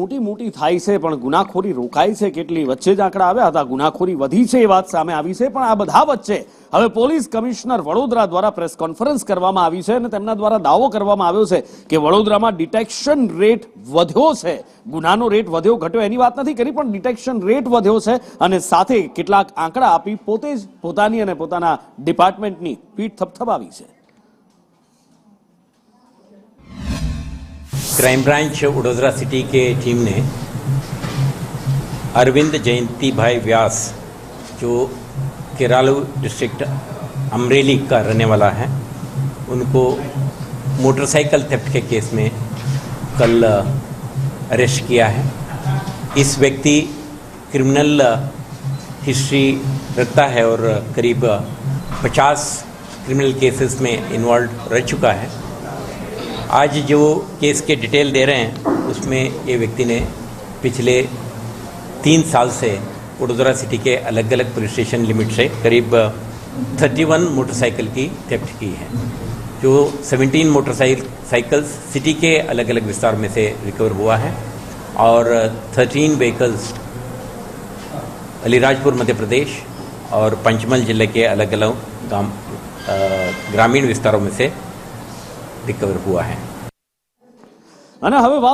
મોટી મોટી થાય છે પણ ગુનાખોરી રોકાય છે કેટલી, વચ્ચે જ આંકડા આવ્યા હતા, ગુનાખોરી વધી છે એ વાત સામે આવી છે। પણ આ બધા વચ્ચે હવે પોલીસ કમિશનર વડોદરા દ્વારા પ્રેસ કોન્ફરન્સ કરવામાં આવી છે અને તેમના દ્વારા દાવો કરવામાં આવ્યો છે કે વડોદરામાં ડિટેક્શન રેટ વધ્યો છે। ગુનાનો રેટ વધ્યો ઘટ્યો એની વાત નથી કરી, પણ ડિટેક્શન રેટ વધ્યો છે અને સાથે કેટલાક આંકડા આપી પોતે જ પોતાની અને પોતાના ડિપાર્ટમેન્ટની પીઠ થપથપાવી છે। क्राइम ब्रांच वडोदरा सिटी के टीम ने अरविंद जयंती भाई व्यास जो केरालू डिस्ट्रिक्ट अमरेली का रहने वाला है, उनको मोटरसाइकिल थेफ्ट के केस में कल अरेस्ट किया है। इस व्यक्ति क्रिमिनल हिस्ट्री रखता है और करीब 50 क्रिमिनल केसेस में इन्वॉल्व रह चुका है। आज जो केस के डिटेल दे रहे हैं उसमें ये व्यक्ति ने पिछले 3 साल से वडोदरा सिटी के अलग अलग पुलिस स्टेशन लिमिट से करीब 31 मोटरसाइकिल की थेफ्ट की है। जो 17 मोटरसाइकिल्स सिटी के अलग अलग विस्तार में से रिकवर हुआ है और 13 व्हीकल्स अलीराजपुर मध्य प्रदेश और पंचमल जिले के अलग अलग ग्रामीण विस्तारों में से रिकवर हुआ है।